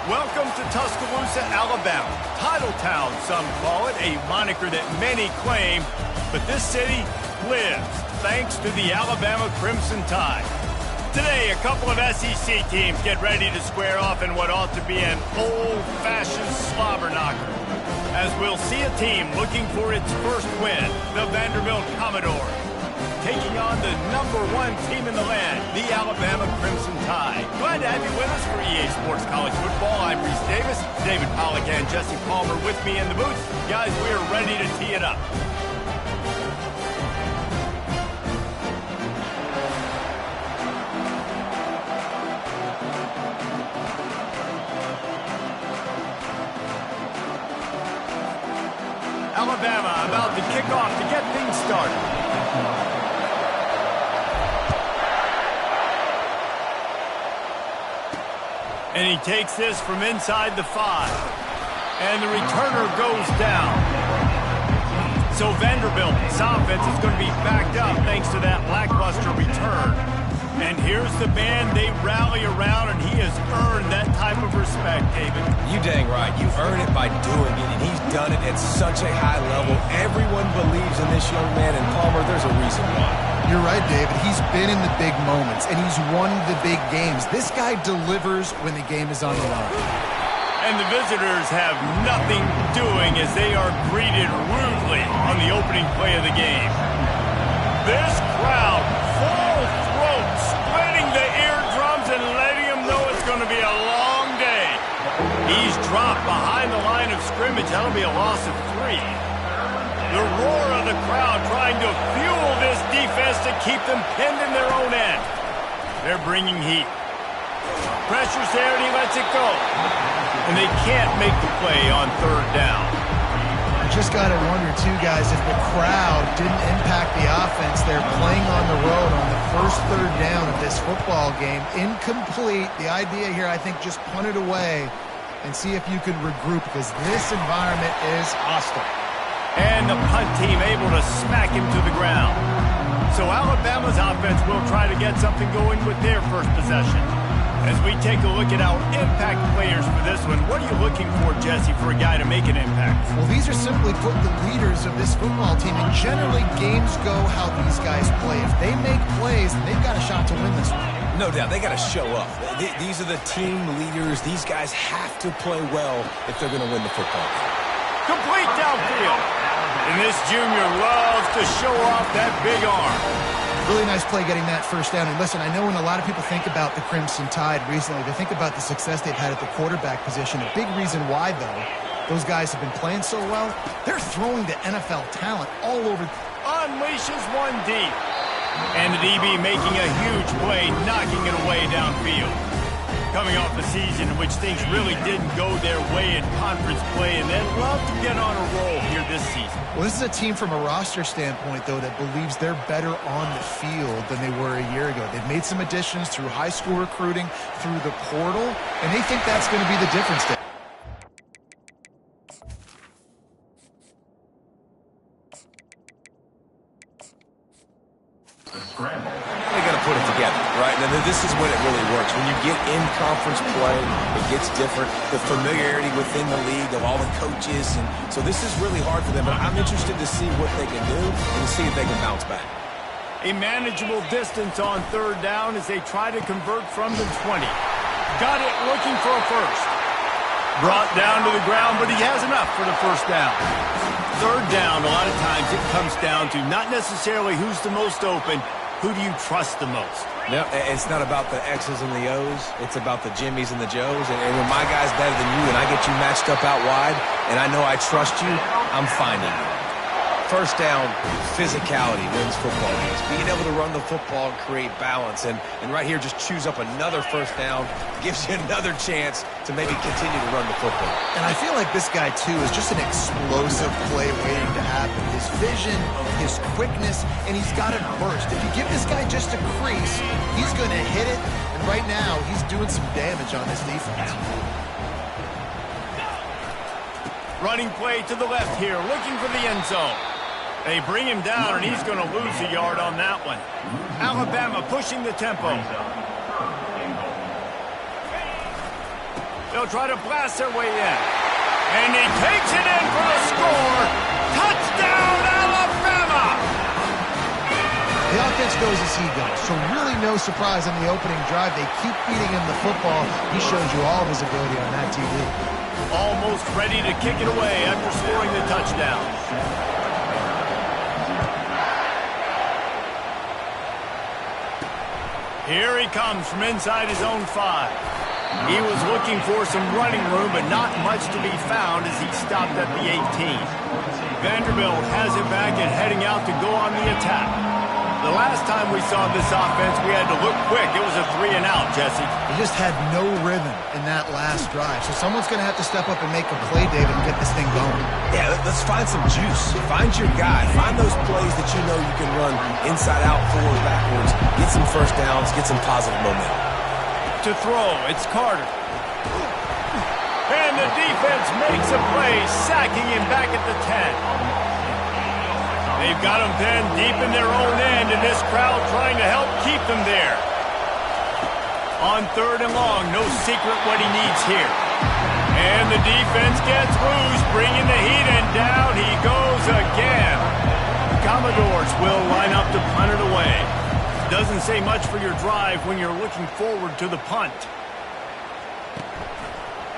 Welcome to Tuscaloosa, Alabama. Title Town, some call it, a moniker that many claim, but this city lives thanks to the Alabama Crimson Tide. Today, a couple of SEC teams get ready to square off in what ought to be an old-fashioned slobber knocker, as we'll see a team looking for its first win, the Vanderbilt Commodores, taking on the #1 team in the land, the Alabama Crimson Tide. Glad to have you with us for EA Sports College Football. I'm Reese Davis, David Pollack and Jesse Palmer with me in the booth. Guys, we are ready to tee it up. Alabama about to kick off to get things started. And he takes this from inside the 5. And the returner goes down. So Vanderbilt's offense is going to be backed up thanks to that lackluster return. And here's the man they rally around, and he has earned that type of respect, David. You dang right. You earn it by doing it, and he's done it at such a high level. Everyone believes in this young man, and Palmer, there's a reason why. You're right, David. He's been in the big moments, and he's won the big games. This guy delivers when the game is on the line. And the visitors have nothing doing as they are greeted rudely on the opening play of the game. This crowd, full throat, splitting the eardrums and letting them know it's going to be a long day. He's dropped behind the line of scrimmage. That'll be a loss of 3. The roar of the crowd trying to fuel this defense to keep them pinned in their own end. They're bringing heat. Pressure's there, and he lets it go. And they can't make the play on 3rd down. You just got to wonder, too, guys, if the crowd didn't impact the offense. They're playing on the road on the first 3rd down of this football game. Incomplete. The idea here, I think, just punt it away and see if you can regroup, because this environment is hostile. And the punt team able to smack him to the ground. So Alabama's offense will try to get something going with their first possession. As we take a look at our impact players for this one, what are you looking for, Jesse, for a guy to make an impact? Well, these are simply put the leaders of this football team, and generally games go how these guys play. If they make plays, they've got a shot to win this one. No doubt. They got to show up. These are the team leaders. These guys have to play well if they're going to win the football game. Complete downfield. And this junior loves to show off that big arm. Really nice play getting that first down. And listen, I know when a lot of people think about the Crimson Tide recently, they think about the success they've had at the quarterback position. A big reason why, though, those guys have been playing so well, they're throwing to NFL talent all over. Unleashes one deep. And the DB making a huge play, knocking it away downfield. Coming off a season in which things really didn't go their way in conference play, and they'd love to get on a roll here this season. Well, this is a team from a roster standpoint, though, that believes they're better on the field than they were a year ago. They've made some additions through high school recruiting, through the portal, and they think that's going to be the difference there. They got to put it together, right? Now, this is when it really works. When you get in conference play, it gets different. The familiarity within the league of all the coaches, and so this is really hard for them. But I'm interested to see what they can do and to see if they can bounce back. A manageable distance on 3rd down as they try to convert from the 20. Got it, looking for a first. Brought down to the ground, but he has enough for the first down. 3rd down, a lot of times it comes down to not necessarily who's the most open, who do you trust the most? No, it's not about the X's and the O's. It's about the Jimmys and the Joes. And when my guy's better than you and I get you matched up out wide and I know I trust you, I'm finding you. First down, physicality wins football games. Being able to run the football and create balance. And right here, just choose up another first down. Gives you another chance to maybe continue to run the football. And I feel like this guy, too, is just an explosive play waiting to happen. His vision, his quickness, and he's got a burst. If you give this guy just a crease, he's going to hit it. And right now, he's doing some damage on this defense. Running play to the left here, looking for the end zone. They bring him down, and he's going to lose a yard on that one. Alabama pushing the tempo. They'll try to blast their way in. And he takes it in for the score. Touchdown, Alabama! The offense goes as he goes, so really no surprise on the opening drive. They keep feeding him the football. He shows you all of his ability on that TV. Almost ready to kick it away after scoring the touchdown. Here he comes from inside his own 5. He was looking for some running room, but not much to be found as he stopped at the 18. Vanderbilt has it back and heading out to go on the attack. The last time we saw this offense, we had to look quick. It was a 3-and-out, Jesse. They just had no rhythm in that last drive, so someone's going to have to step up and make a play, David, and get this thing going. Yeah, let's find some juice. Find your guy. Find those plays that you know you can run inside out, forward, backwards. Get some first downs. Get some positive momentum. To throw, it's Carter. And the defense makes a play, sacking him back at the 10. They've got him pinned deep in their own end, and this crowd trying to help keep them there. On 3rd and long, no secret what he needs here. And the defense gets loose, bringing the heat, and down he goes again. The Commodores will line up to punt it away. Doesn't say much for your drive when you're looking forward to the punt.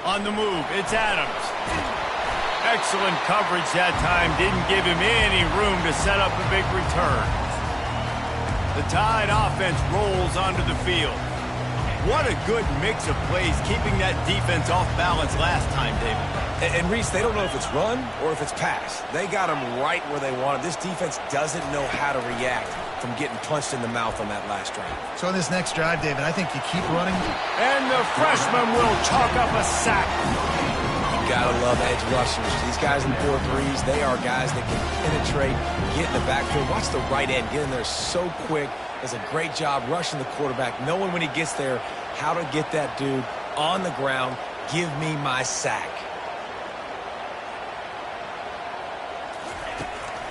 On the move, it's Adams. Excellent coverage that time. Didn't give him any room to set up a big return. The Tide offense rolls onto the field. What a good mix of plays, keeping that defense off balance last time, David. And Reese, they don't know if it's run or if it's pass. They got him right where they want him. This defense doesn't know how to react from getting punched in the mouth on that last drive. So on this next drive, David, I think you keep running. And the freshman will chalk up a sack. You gotta love edge rushers. These guys in 4-3s, they are guys that can penetrate, get in the backfield. Watch the right end, get in there so quick. Does a great job rushing the quarterback, knowing when he gets there how to get that dude on the ground. Give me my sack.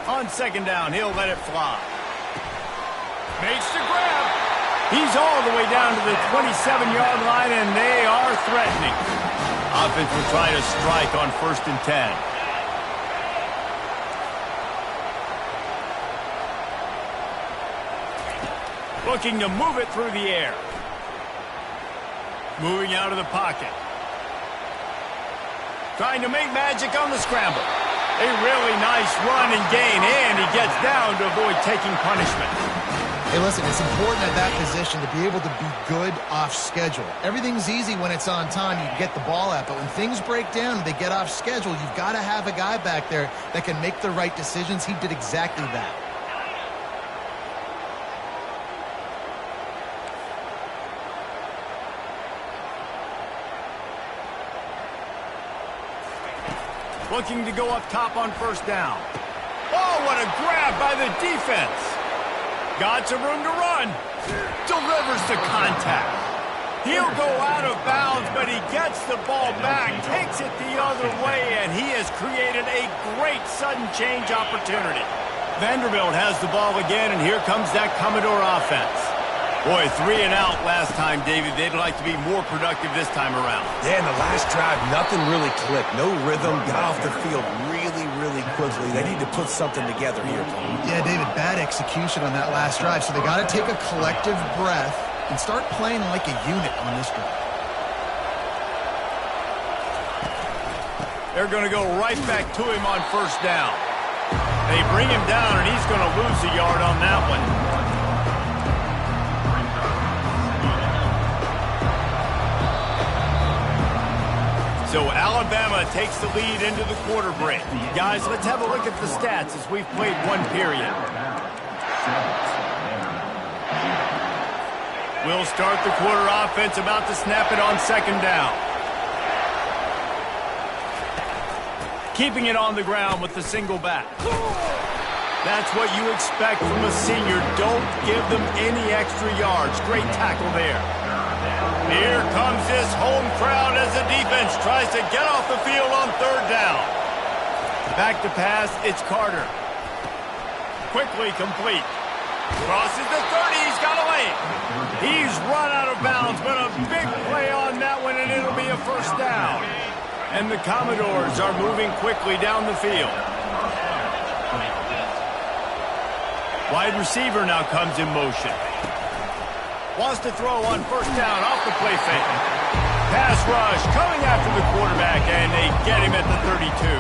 On 2nd down, he'll let it fly. Makes the grab. He's all the way down to the 27-yard line, and they are threatening. Offense will try to strike on 1st and 10. Looking to move it through the air. Moving out of the pocket. Trying to make magic on the scramble. A really nice run and gain, and he gets down to avoid taking punishment. Hey, listen, it's important at that position to be able to be good off schedule. Everything's easy when it's on time. You get the ball out, but when things break down and they get off schedule, you've got to have a guy back there that can make the right decisions. He did exactly that. Looking to go up top on 1st down. Oh, what a grab by the defense. Got some room to run. Delivers the contact. He'll go out of bounds, but he gets the ball back, takes it the other way, and he has created a great sudden change opportunity. Vanderbilt has the ball again, and here comes that Commodore offense. Boy, 3-and-out last time, David. They'd like to be more productive this time around. Yeah, in the last drive, nothing really clicked. No rhythm. Got off the field really quickly. They need to put something together here, Tony. Yeah, David, bad execution on that last drive. So they got to take a collective breath and start playing like a unit on this drive. They're going to go right back to him on 1st down. They bring him down, and he's going to lose a yard on that one. So Alabama takes the lead into the quarter break. Guys, let's have a look at the stats as we've played one period. We'll start the quarter offense about to snap it on 2nd down. Keeping it on the ground with the single back. That's what you expect from a senior. Don't give them any extra yards. Great tackle there. Here comes this home crowd as the defense tries to get off the field on 3rd down. Back to pass, it's Carter. Quickly complete. Crosses the 30, he's got a lane. He's run out of bounds, but a big play on that one, and it'll be a 1st down. And the Commodores are moving quickly down the field. Wide receiver now comes in motion. Wants to throw on first down off the play fake. Pass rush coming after the quarterback, and they get him at the 32.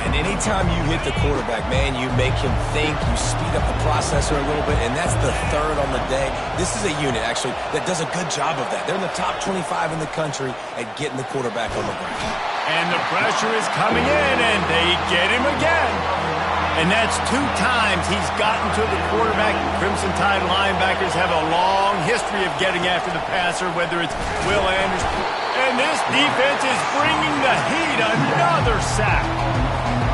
And anytime you hit the quarterback, man, you make him think, you speed up the processor a little bit, and that's the third on the day. This is a unit, actually, that does a good job of that. They're in the top 25 in the country at getting the quarterback on the ground. And the pressure is coming in, and they get him again. And that's 2 times he's gotten to the quarterback. Crimson Tide linebackers have a long history of getting after the passer, whether it's Will Anderson. And this defense is bringing the heat. Another sack.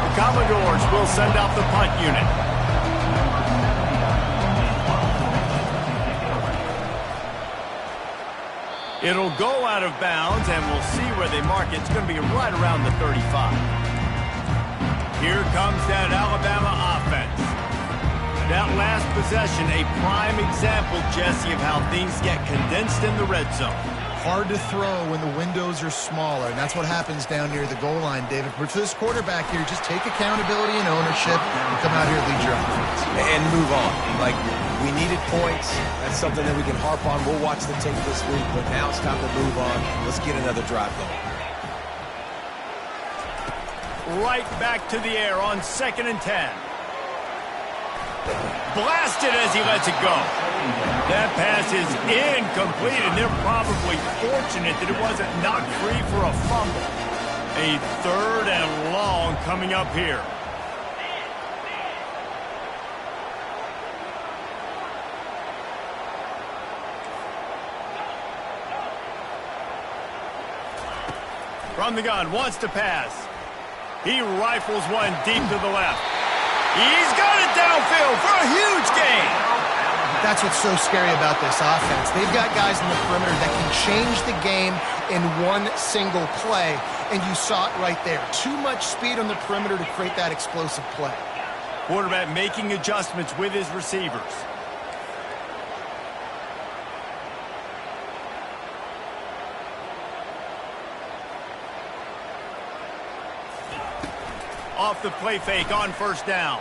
The Commodores will send out the punt unit. It'll go out of bounds, and we'll see where they mark it. It's going to be right around the 35. Here comes that Alabama offense. That last possession, a prime example, Jesse, of how things get condensed in the red zone. Hard to throw when the windows are smaller, and that's what happens down near the goal line, David. But for this quarterback here, just take accountability and ownership and come out here and lead your offense. And move on. Like, we needed points. That's something that we can harp on. We'll watch the tape this week, but now it's time to move on. Let's get another drive going. Right back to the air on 2nd and 10. Blasted as he lets it go. That pass is incomplete, and they're probably fortunate that it wasn't knocked free for a fumble. A 3rd and long coming up here. From the gun, wants to pass. He rifles one deep to the left. He's got it downfield for a huge gain. That's what's so scary about this offense. They've got guys in the perimeter that can change the game in one single play, and you saw it right there. Too much speed on the perimeter to create that explosive play. Quarterback making adjustments with his receivers. Off the play fake on first down.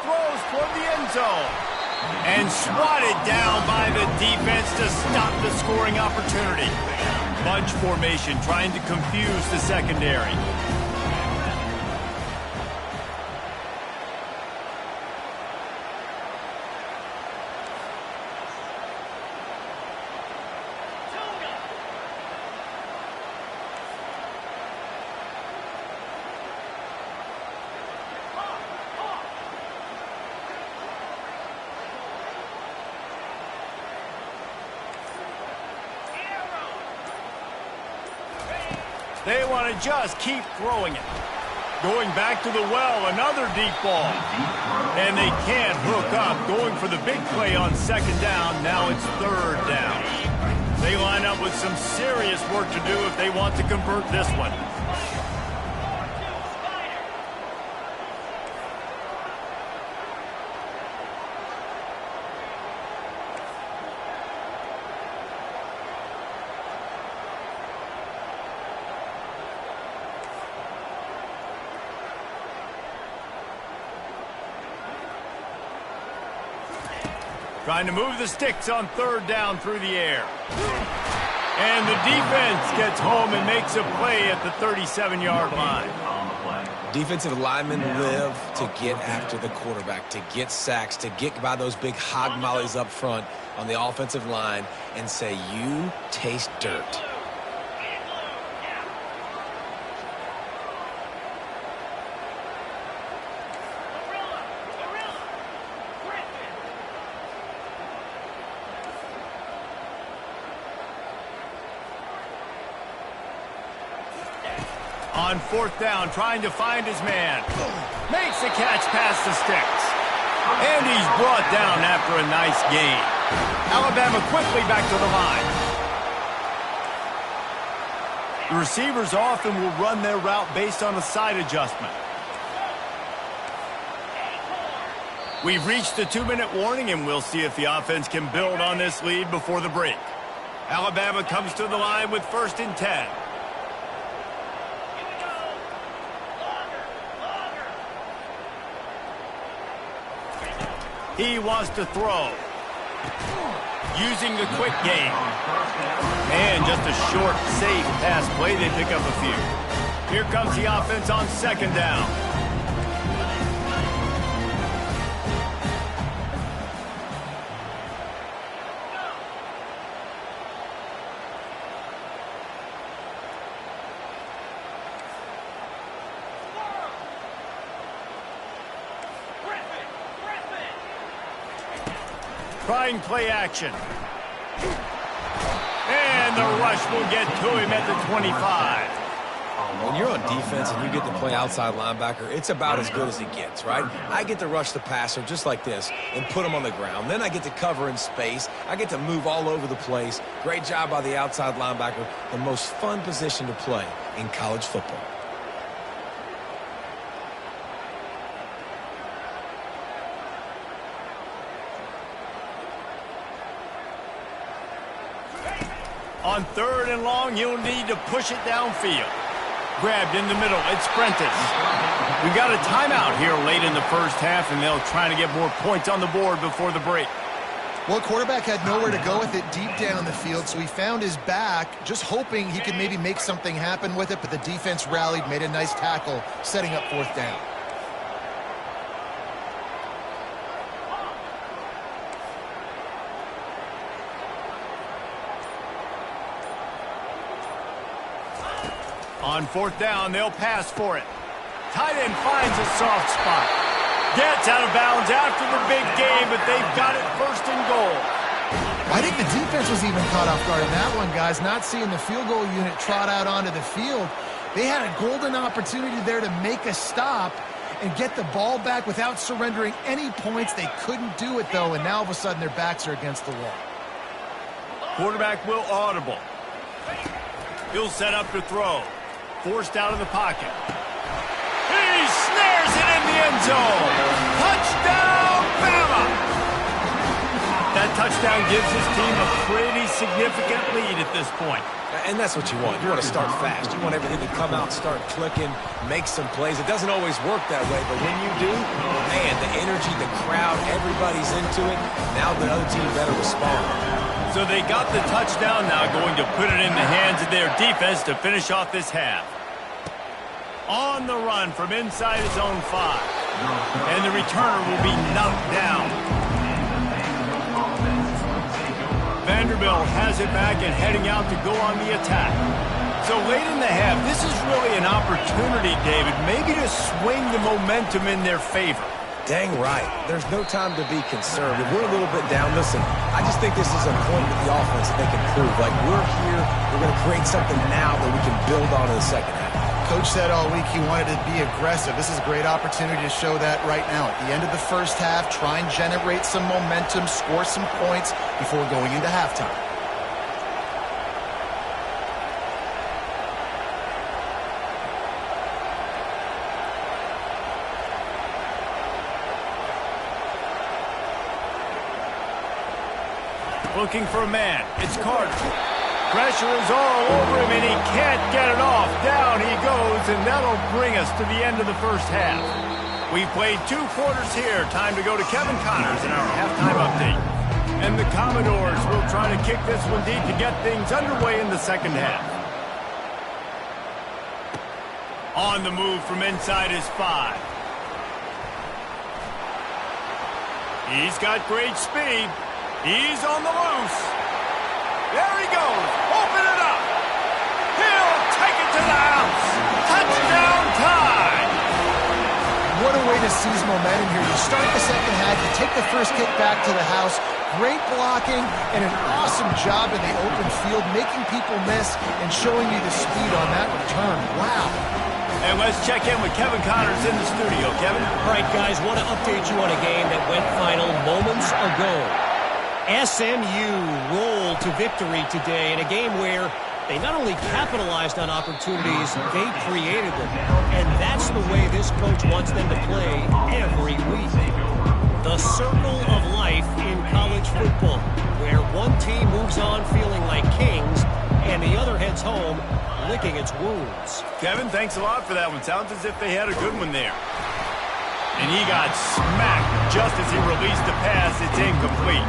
Throws toward the end zone. And swatted down by the defense to stop the scoring opportunity. Bunch formation trying to confuse the secondary. They want to just keep throwing it. Going back to the well, another deep ball. And they can't hook up. Going for the big play on 2nd down. Now it's 3rd down. They line up with some serious work to do if they want to convert this one. Trying to move the sticks on 3rd down through the air. And the defense gets home and makes a play at the 37-yard line. Defensive linemen live to get after the quarterback, to get sacks, to get by those big hog mollies up front on the offensive line and say, you taste dirt. On 4th down, trying to find his man. Makes the catch past the sticks. And he's brought down after a nice gain. Alabama quickly back to the line. The receivers often will run their route based on a side adjustment. We've reached the 2-minute warning, and we'll see if the offense can build on this lead before the break. Alabama comes to the line with 1st and 10. He wants to throw. Using the quick game. And just a short, safe pass play. They pick up a few. Here comes the offense on second down. Trying play action. And the rush will get to him at the 25. When you're on defense and you get to play outside linebacker, it's about as good as it gets, right? I get to rush the passer just like this and put him on the ground. Then I get to cover in space. I get to move all over the place. Great job by the outside linebacker. The most fun position to play in college football. On third and long, you'll need to push it downfield. Grabbed in the middle. It's Prentice. We got a timeout here late in the first half, and they'll try to get more points on the board before the break. Well, quarterback had nowhere to go with it deep down the field, so he found his back, just hoping he could maybe make something happen with it, but the defense rallied, made a nice tackle, setting up fourth down. On fourth down, they'll pass for it. Tight end finds a soft spot. Gets out of bounds after the big game, but they've got it first and goal. I think the defense was even caught off guard in that one, guys, not seeing the field goal unit trot out onto the field. They had a golden opportunity there to make a stop and get the ball back without surrendering any points. They couldn't do it, though, and now all of a sudden their backs are against the wall. Quarterback will audible. He'll set up to throw. Forced out of the pocket. He snares it in the end zone. Touchdown, Bama! That touchdown gives his team a pretty significant lead at this point. And that's what you want. You want to start fast. You want everything to come out, start clicking, make some plays. It doesn't always work that way, but when you do, man, the energy, the crowd, everybody's into it. Now the other team better respond. So they got the touchdown, now going to put it in the hands of their defense to finish off this half. On the run from inside his own 5. And the returner will be knocked down. Vanderbilt has it back and heading out to go on the attack. So late in the half, this is really an opportunity, David, maybe to swing the momentum in their favor. Dang right. There's no time to be concerned. If we're a little bit down, listen, I just think this is a point with the offense that they can prove. Like, we're here, we're going to create something now that we can build on in the second half. Coach said all week he wanted to be aggressive. This is a great opportunity to show that right now. At the end of the first half, try and generate some momentum, score some points before going into halftime. Looking for a man. It's Carter. Pressure is all over him, and he can't get it off. Down he goes, and that'll bring us to the end of the first half. We've played 2 quarters here. Time to go to Kevin Connors in our halftime update. And the Commodores will try to kick this one deep to get things underway in the second half. On the move from inside his 5. He's got great speed. He's on the loose. There he goes. Open it up. He'll take it to the house. Touchdown time. What a way to seize momentum here. You start the second half, you take the first kick back to the house. Great blocking and an awesome job in the open field, making people miss and showing you the speed on that return. Wow. And let's check in with Kevin Connors in the studio. Kevin? All right, guys, want to update you on a game that went final moments ago. SMU rolled to victory today in a game where they not only capitalized on opportunities, they created them. And that's the way this coach wants them to play every week. The circle of life in college football, where one team moves on feeling like kings and the other heads home licking its wounds. Kevin, thanks a lot for that one. Sounds as if they had a good one there. And he got smacked just as he released the pass. It's incomplete.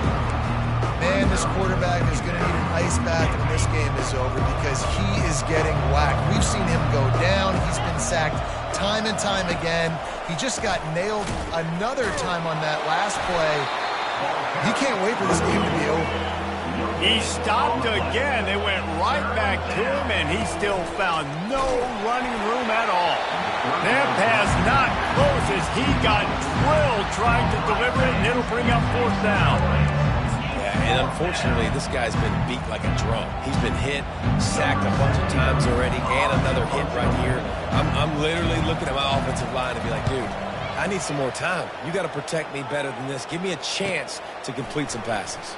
Man, this quarterback is going to need an ice bath when this game is over because he is getting whacked. We've seen him go down. He's been sacked time and time again. He just got nailed another time on that last play. He can't wait for this game to be over. He stopped again. They went right back to him, and he still found no running room at all. That pass not close as he got drilled trying to deliver it, and it'll bring up fourth down. Yeah, and unfortunately, this guy's been beat like a drum. He's been hit, sacked a bunch of times already, and another hit right here. I'm literally looking at my offensive line and be like, dude, I need some more time. You got to protect me better than this. Give me a chance to complete some passes.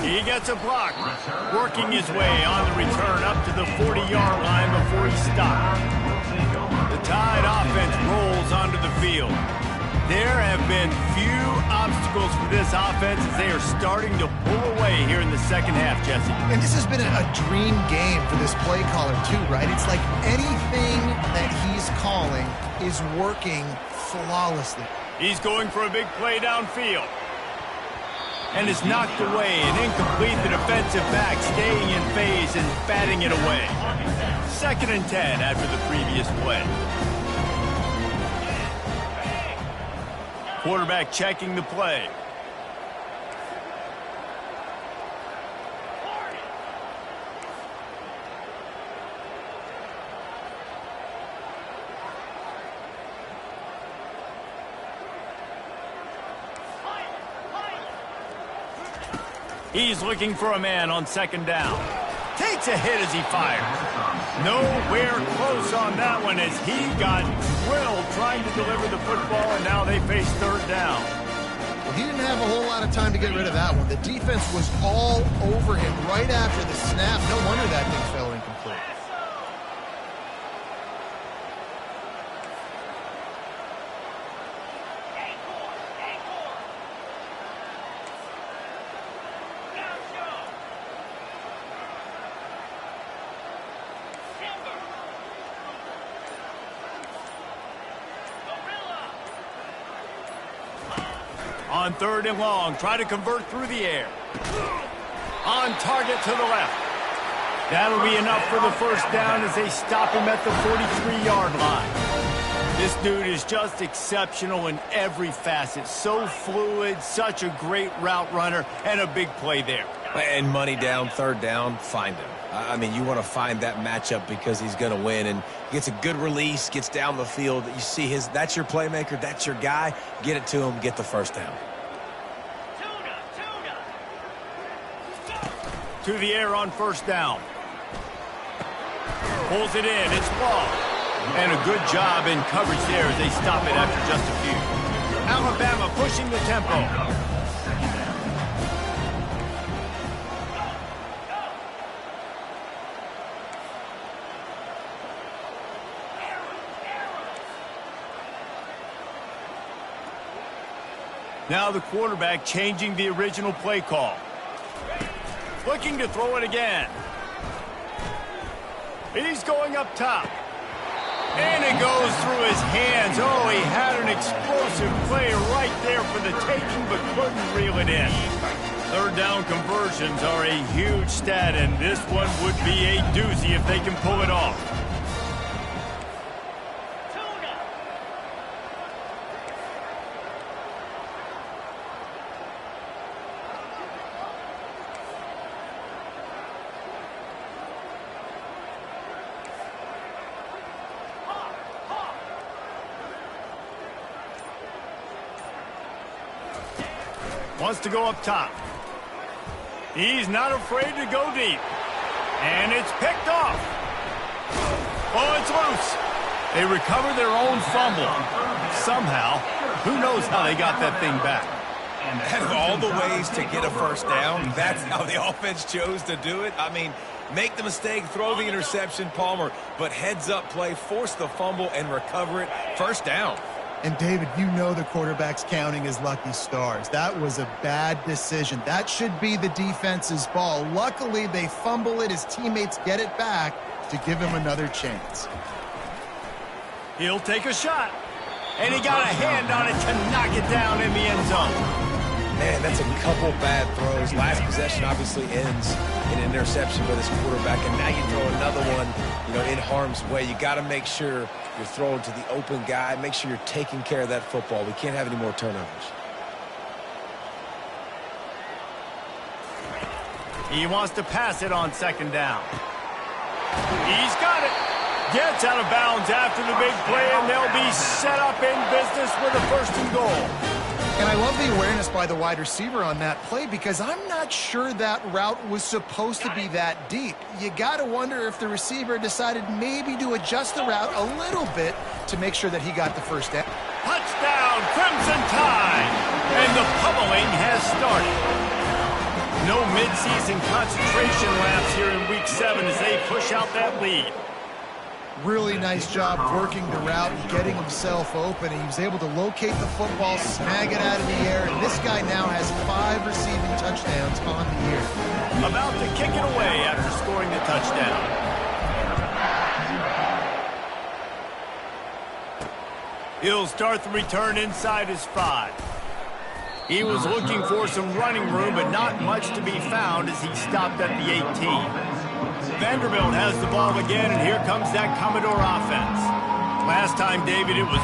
He gets a block, working his way on the return up to the 40-yard line before he stopped. The Tide offense rolls onto the field. There have been few obstacles for this offense as they are starting to pull away here in the second half, Jesse. And this has been a dream game for this play caller too, right? It's like anything that he's calling is working flawlessly. He's going for a big play downfield. And is knocked away and incomplete. The defensive back staying in phase and batting it away. 2nd and 10 after the previous play. Quarterback checking the play. He's looking for a man on 2nd down. Takes a hit as he fires. Nowhere close on that one as he got drilled trying to deliver the football, and now they face 3rd down. Well, he didn't have a whole lot of time to get rid of that one. The defense was all over him right after the snap. No wonder that thing fell incomplete. On 3rd and long, try to convert through the air. On target to the left. That'll be enough for the 1st down as they stop him at the 43-yard line. This dude is just exceptional in every facet. So fluid, such a great route runner, and a big play there. And money down, 3rd down, find him. I mean, you want to find that matchup because he's going to win, and gets a good release, gets down the field. You see that's your playmaker, that's your guy. Get it to him, get the 1st down. To the air on 1st down. Pulls it in, it's ball. And a good job in coverage there as they stop it after just a few. Alabama pushing the tempo. Now the quarterback changing the original play call. Looking to throw it again. He's going up top. And it goes through his hands. Oh, he had an explosive play right there for the taking, but couldn't reel it in. 3rd down conversions are a huge stat, and this one would be a doozy if they can pull it off. Wants to go up top. He's not afraid to go deep. And it's picked off. Oh, it's loose. They recover their own fumble. Somehow, who knows how they got that thing back. And of all the ways to get a 1st down, that's how the offense chose to do it. I mean, make the mistake, throw the interception, Palmer, but heads-up play, force the fumble, and recover it. 1st down. And, David, you know the quarterback's counting his lucky stars. That was a bad decision. That should be the defense's ball. Luckily, they fumble it. His teammates get it back to give him another chance. He'll take a shot. And he got a hand on it to knock it down in the end zone. Man, that's a couple bad throws. Last possession obviously ends in an interception for this quarterback, and now you throw another one, in harm's way. You got to make sure you're throwing to the open guy. Make sure you're taking care of that football. We can't have any more turnovers. He wants to pass it on second down. He's got it. Gets out of bounds after the big play, and they'll be set up in business with a 1st and goal. And I love the awareness by the wide receiver on that play because I'm not sure that route was supposed to be that deep. You got to wonder if the receiver decided maybe to adjust the route a little bit to make sure that he got the first down. Touchdown, Crimson Tide! And the pummeling has started. No midseason concentration laps here in Week 7 as they push out that lead. Really nice job working the route and getting himself open. He was able to locate the football, snag it out of the air, and this guy now has 5 receiving touchdowns on the year. About to kick it away after scoring the touchdown. He'll start the return inside his 5. He was looking for some running room, but not much to be found as he stopped at the 18. Vanderbilt has the ball again, and here comes that Commodore offense. Last time, David, it was...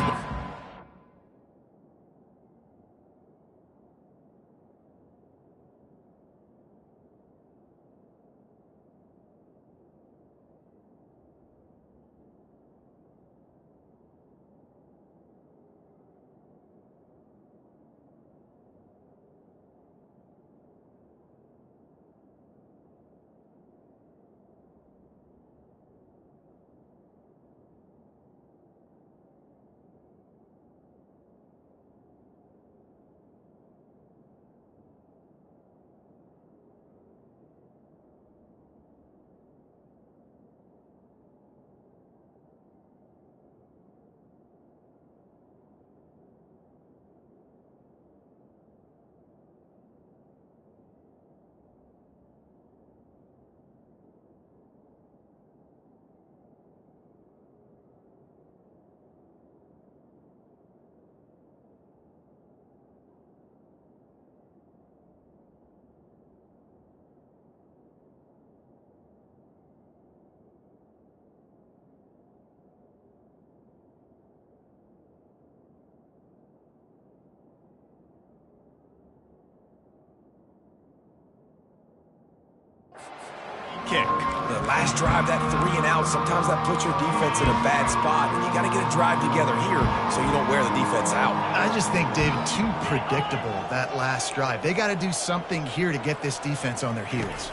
Kick. The last drive, that 3 and out, sometimes that puts your defense in a bad spot, and you got to get a drive together here so you don't wear the defense out. I just think, David, too predictable, that last drive. They got to do something here to get this defense on their heels.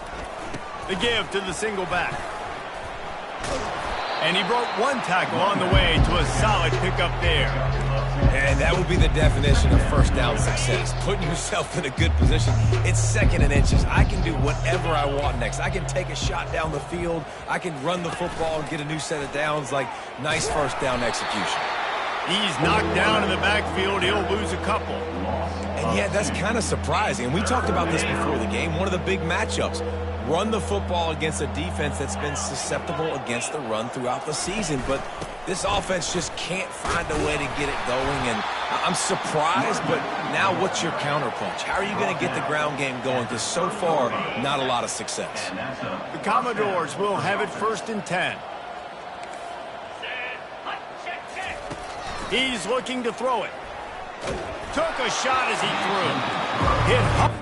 The give to the single back. And he broke 1 tackle on the way to a solid pickup there. And that would be the definition of 1st down success, putting yourself in a good position. It's 2nd and inches. I can do whatever I want next. I can take a shot down the field. I can run the football and get a new set of downs. Like, nice 1st down execution. He's knocked down in the backfield. He'll lose a couple. And yeah, that's kind of surprising. And we talked about this before the game. One of the big matchups. Run the football against a defense that's been susceptible against the run throughout the season. But this offense just can't find a way to get it going. And I'm surprised, but now what's your counterpunch? How are you going to get the ground game going? Because so far, not a lot of success. The Commodores will have it 1st and 10. He's looking to throw it. Took a shot as he threw. Hit up.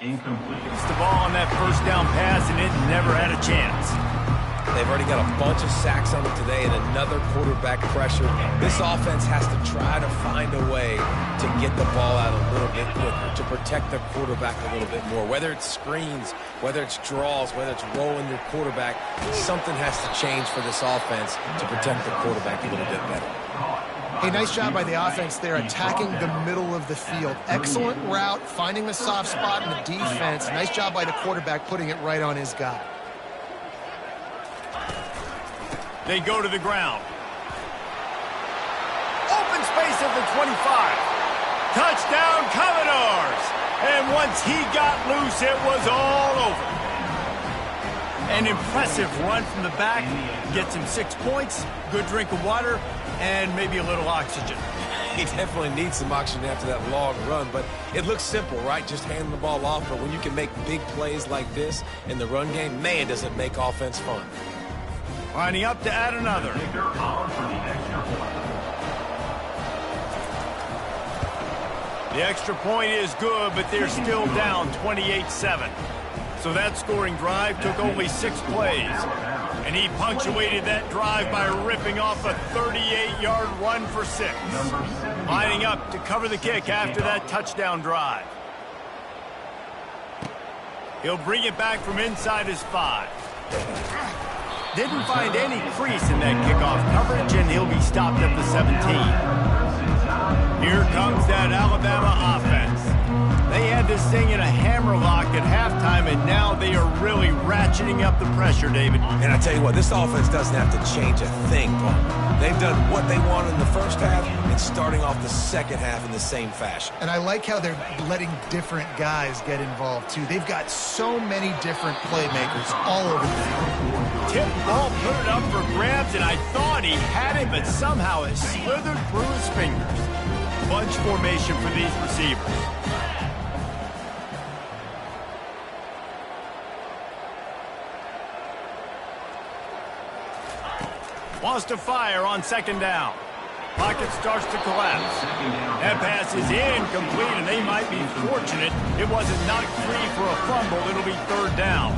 Incomplete. It's the ball on that first down pass, and it never had a chance. They've already got a bunch of sacks on them today and another quarterback pressure. This offense has to try to find a way to get the ball out a little bit quicker, to protect their quarterback a little bit more. Whether it's screens, whether it's draws, whether it's rolling your quarterback, something has to change for this offense to protect the quarterback a little bit better. A nice job by the offense there, attacking the middle of the field. Excellent route, finding the soft spot in the defense. Nice job by the quarterback putting it right on his guy. They go to the ground. Open space at the 25. Touchdown, Commodores! And once he got loose, it was all over. An impressive run from the back. Gets him 6 points, good drink of water, and maybe a little oxygen. He definitely needs some oxygen after that long run, but it looks simple, right? Just hand the ball off, but when you can make big plays like this in the run game, man, does it make offense fun. Lining up to add another. The extra point is good, but they're still down 28-7. So that scoring drive took only 6 plays. And he punctuated that drive by ripping off a 38-yard run for 6. Lining up to cover the kick after that touchdown drive. He'll bring it back from inside his 5. Didn't find any crease in that kickoff coverage, and he'll be stopped at the 17. Here comes that Alabama offense. They had this thing in a hammerlock at halftime, and now they are really ratcheting up the pressure, David. And I tell you what, this offense doesn't have to change a thing, Paul. They've done what they wanted in the first half and starting off the second half in the same fashion. And I like how they're letting different guys get involved, too. They've got so many different playmakers all over the field. Tip ball, put it up for grabs, and I thought he had it, but somehow it slithered through his fingers. Bunch formation for these receivers. Wants to fire on second down. Pocket starts to collapse. That pass is incomplete, and they might be fortunate it wasn't knocked free for a fumble. It'll be third down.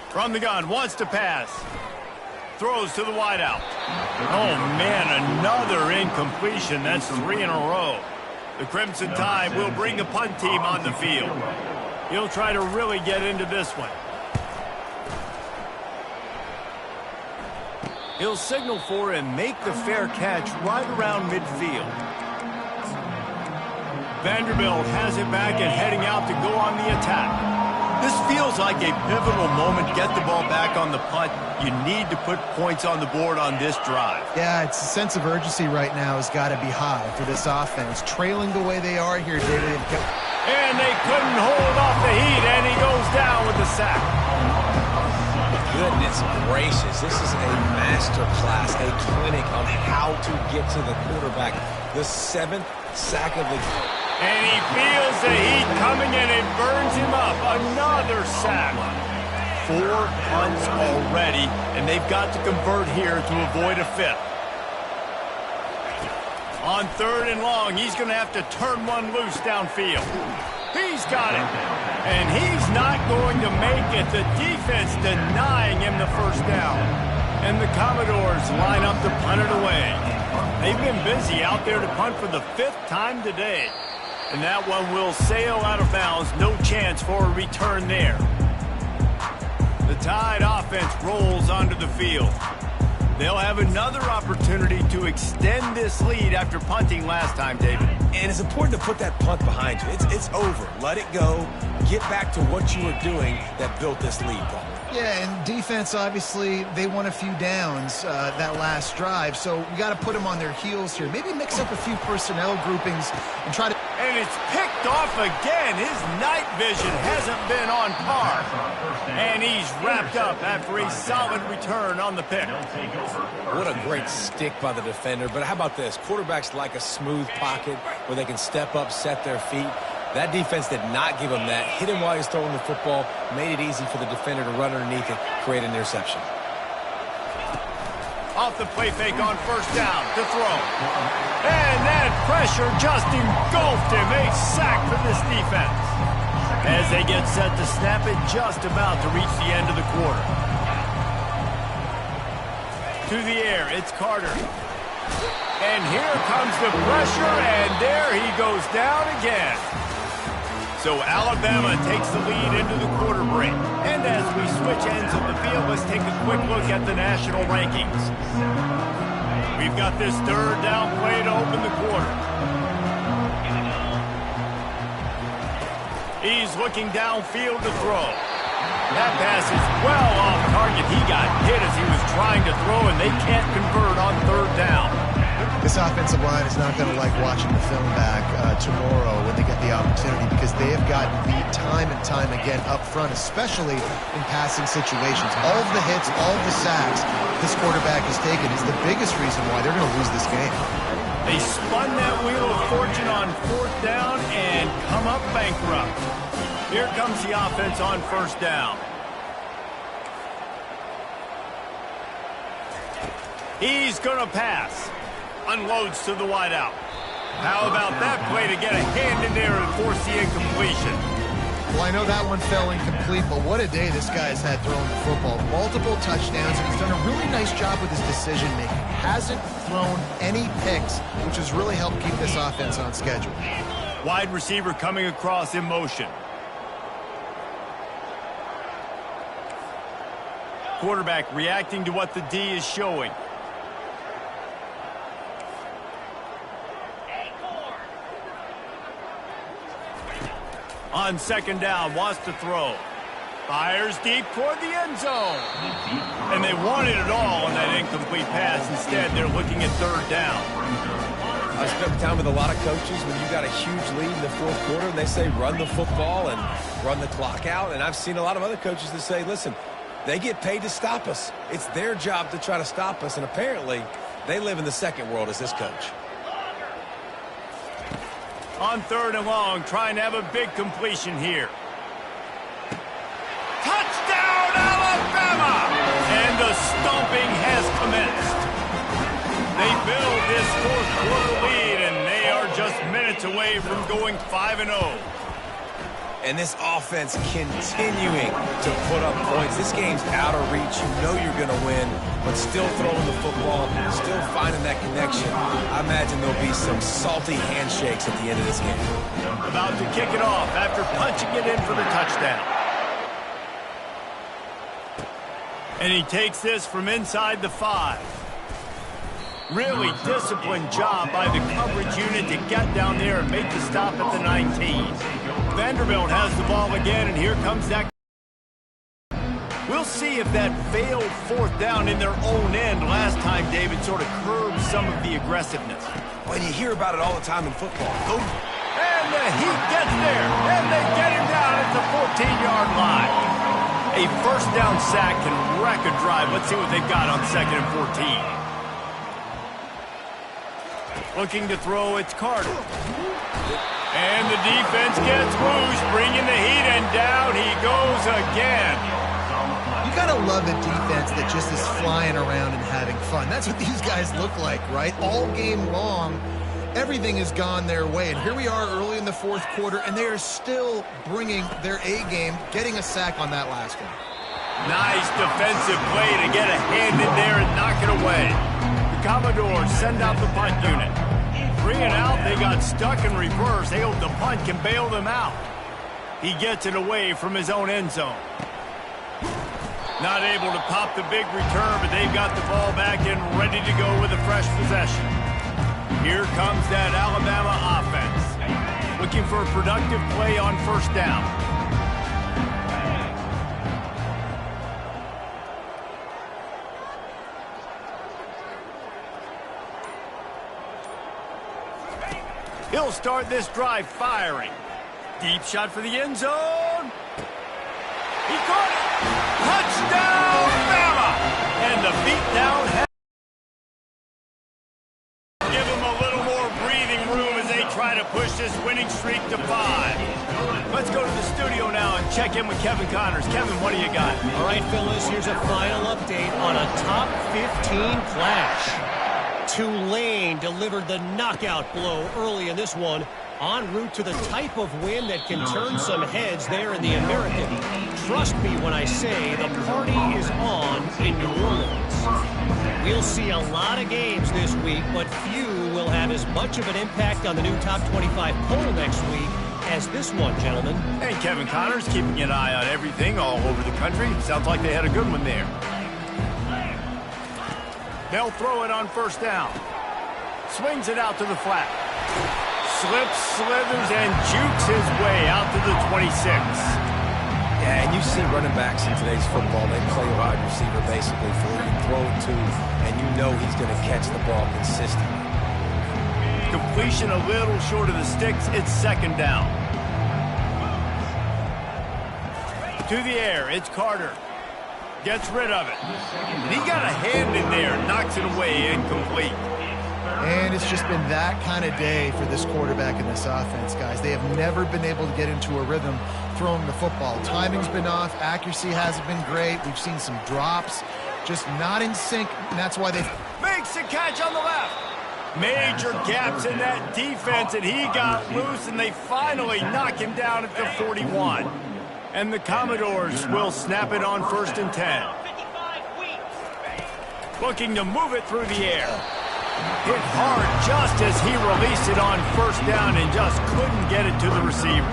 From the gun, wants to pass. Throws to the wideout. Oh, man, another incompletion. That's 3 in a row. The Crimson Tide will bring the punt team on the field. He'll try to really get into this one. He'll signal for and make the fair catch right around midfield. Vanderbilt has it back and heading out to go on the attack. This feels like a pivotal moment. Get the ball back on the punt. You need to put points on the board on this drive. Yeah, it's a sense of urgency right now has got to be high for this offense. Trailing the way they are here, David. And they couldn't hold off the heat, and he goes down with the sack. Goodness gracious, this is a master class, a clinic on how to get to the quarterback. The 7th sack of the game. And he feels the heat coming, and it burns him up. Another sack. 4 punts already, and they've got to convert here to avoid a 5th. On 3rd and long, he's going to have to turn one loose downfield. He's got it. And he's not going to make it. The defense denying him the first down. And the Commodores line up to punt it away. They've been busy out there to punt for the 5th time today. And that one will sail out of bounds. No chance for a return there. The Tide offense rolls onto the field. They'll have another opportunity to extend this lead after punting last time, David. And it's important to put that punt behind you. It's over. Let it go. Get back to what you were doing that built this lead, Paul. Yeah, and defense, obviously, they won a few downs that last drive, so we got to put them on their heels here. Maybe mix up a few personnel groupings and try to... And it's picked off again. His night vision hasn't been on par. And he's wrapped up after a solid return on the pick. What a great stick by the defender. But how about this? Quarterbacks like a smooth pocket where they can step up, set their feet. That defense did not give him that. Hit him while he was throwing the football, made it easy for the defender to run underneath it, create an interception. Off the play fake on first down to throw. And that pressure just engulfed him. A sack for this defense. As they get set to snap it, just about to reach the end of the quarter. To the air, it's Carter. And here comes the pressure, and there he goes down again. So Alabama takes the lead into the quarter break. And as we switch ends of the field, let's take a quick look at the national rankings. We've got this third down play to open the quarter. He's looking downfield to throw. That pass is well off target. He got hit as he was trying to throw, and they can't convert on third down. This offensive line is not going to like watching the film back tomorrow when they get the opportunity, because they have gotten beat time and time again up front, especially in passing situations. All of the hits, all of the sacks this quarterback has taken is the biggest reason why they're going to lose this game. They spun that wheel of fortune on fourth down and come up bankrupt. Here comes the offense on first down. He's going to pass. Unloads to the wideout. How about that play to get a hand in there and force the incompletion? Well, I know that one fell incomplete, but what a day this guy has had throwing the football. Multiple touchdowns, and he's done a really nice job with his decision-making. Hasn't thrown any picks, which has really helped keep this offense on schedule. Wide receiver coming across in motion. Quarterback reacting to what the D is showing. On second down, wants to throw. Fires deep toward the end zone. And they wanted it all on that incomplete pass. Instead, they're looking at third down. I spent time with a lot of coaches when you got a huge lead in the fourth quarter, and they say run the football and run the clock out. And I've seen a lot of other coaches that say, listen, they get paid to stop us. It's their job to try to stop us. And apparently, they live in the second world as this coach. On third and long, trying to have a big completion here. Touchdown, Alabama! And the stomping has commenced. They build this fourth quarter lead, and they are just minutes away from going 5-0. And this offense continuing to put up points. This game's out of reach. You know you're going to win, but still throwing the football, still finding that connection. I imagine there'll be some salty handshakes at the end of this game. About to kick it off after punching it in for the touchdown. And he takes this from inside the 5. Really disciplined job by the coverage unit to get down there and make the stop at the 19. Vanderbilt has the ball again, and here comes that. We'll see if that failed fourth down in their own end last time, David, sort of curbed some of the aggressiveness. Well, you hear about it all the time in football. And the Heat gets there, and they get him down at the 14-yard line. A first down sack can wreck a drive. Let's see what they've got on second and 14. Looking to throw, it's Carter. And the defense gets loose, bringing the heat, and down he goes again. You got to love a defense that just is flying around and having fun. That's what these guys look like, right? All game long, everything has gone their way. And here we are early in the fourth quarter, and they are still bringing their A game, getting a sack on that last one. Nice defensive play to get a hand in there and knock it away. The Commodores send out the punt unit. 3 and out, they got stuck in reverse. They hope the punt can bail them out. He gets it away from his own end zone. Not able to pop the big return, but they've got the ball back and ready to go with a fresh possession. Here comes that Alabama offense. Looking for a productive play on first down. He'll start this drive firing. Deep shot for the end zone. He caught it. Touchdown, Bama! And the beatdown has give him a little more breathing room as they try to push this winning streak to 5. Let's go to the studio now and check in with Kevin Connors. Kevin, what do you got? All right, fellas, here's a final update on a top 15 clash. Tulane delivered the knockout blow early in this one, en route to the type of win that can turn some heads there in the American. Trust me when I say the party is on in New Orleans. We'll see a lot of games this week, but few will have as much of an impact on the new top 25 poll next week as this one, gentlemen. And Kevin Connors keeping an eye on everything all over the country. Sounds like they had a good one there. They'll throw it on first down. Swings it out to the flat. Slips, slithers, and jukes his way out to the 26. Yeah, and you see running backs in today's football, they play wide receiver basically for who you throw it to, and you know he's going to catch the ball consistently. Completion a little short of the sticks. It's second down. To the air, it's Carter. Gets rid of it. And he got a hand in there, knocks it away, incomplete. And it's just been that kind of day for this quarterback in this offense, guys. They have never been able to get into a rhythm throwing the football. Timing's been off. Accuracy hasn't been great. We've seen some drops. Just not in sync, and that's why they... Makes a catch on the left. Major gaps in that defense, and he got loose, and they finally knock him down at the 41. And the Commodores will snap it on 1st and 10. Looking to move it through the air. Hit hard just as he released it on first down and just couldn't get it to the receiver.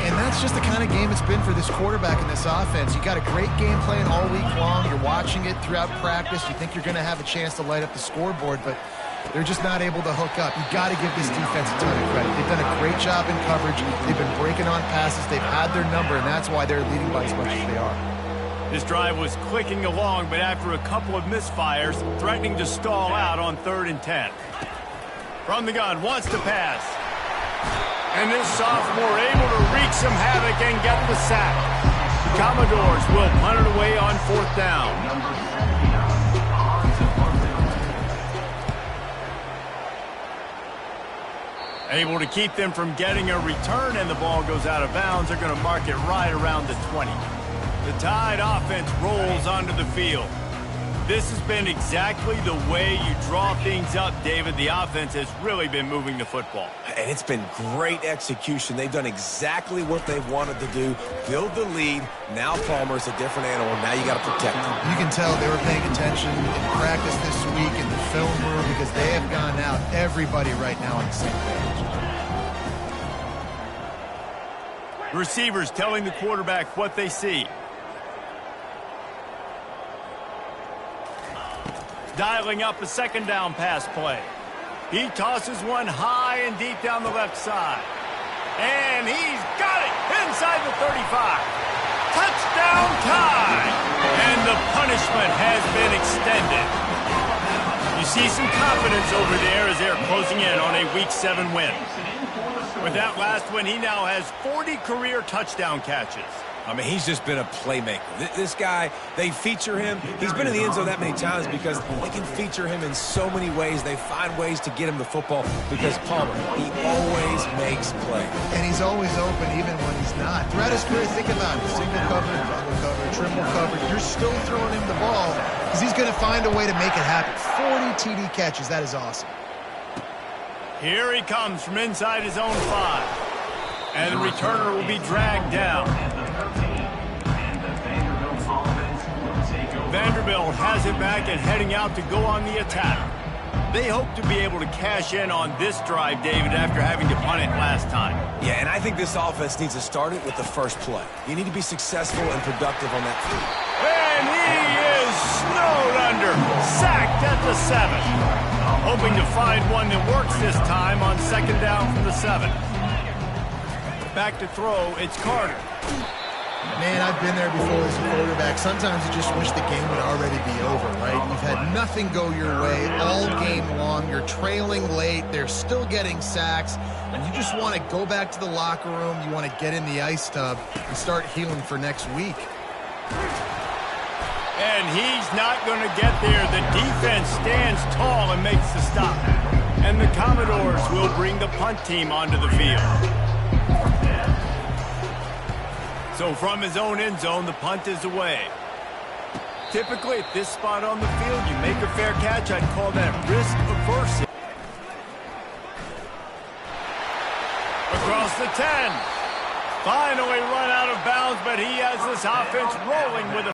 And that's just the kind of game it's been for this quarterback in this offense. You got a great game plan all week long. You're watching it throughout practice. You think you're going to have a chance to light up the scoreboard, but they're just not able to hook up. You've got to give this defense a ton of credit. They've done a great job in coverage. They've been breaking on passes. They've had their number, and that's why they're leading by as much as they are. This drive was clicking along, but after a couple of misfires, threatening to stall out on 3rd and 10. From the gun, wants to pass. And this sophomore able to wreak some havoc and get the sack. The Commodores will punt it away on 4th down. Able to keep them from getting a return, and the ball goes out of bounds. They're going to mark it right around the 20. The Tide offense rolls onto the field. This has been exactly the way you draw things up, David. The offense has really been moving the football. And it's been great execution. They've done exactly what they've wanted to do. Build the lead. Now Palmer's a different animal. Now you got to protect him. You can tell they were paying attention in practice this week in the film room because they have gone out, everybody right now on the same page. Receivers telling the quarterback what they see. Dialing up a second down pass play. He tosses one high and deep down the left side. And he's got it inside the 35. Touchdown time! And the punishment has been extended. You see some confidence over there as they're closing in on a Week 7 win. With that last one, he now has 40 career touchdown catches. I mean, he's just been a playmaker. This guy, they feature him. He's been in the end zone that many times because they can feature him in so many ways. They find ways to get him the football because Palmer, he always makes plays. And he's always open even when he's not. Threat is great. Think about it. Single cover, double cover, triple cover. You're still throwing him the ball because he's going to find a way to make it happen. 40 TD catches. That is awesome. Here he comes from inside his own 5. And the returner will be dragged down. Vanderbilt has it back and heading out to go on the attack. They hope to be able to cash in on this drive, David, after having to punt it last time. Yeah, and I think this offense needs to start it with the first play. You need to be successful and productive on that field. And he is snowed under, sacked at the 7. Hoping to find one that works this time on second down from the 7. Back to throw, it's Carter. Man, I've been there before as a quarterback. Sometimes you just wish the game would already be over, right? You've had nothing go your way all game long. You're trailing late. They're still getting sacks. And you just want to go back to the locker room. You want to get in the ice tub and start healing for next week. And he's not going to get there. The defense stands tall and makes the stop. And the Commodores will bring the punt team onto the field. So from his own end zone, the punt is away. Typically, at this spot on the field, you make a fair catch. I'd call that risk-averse. Across the 10. Finally run out of bounds, but he has this offense rolling with a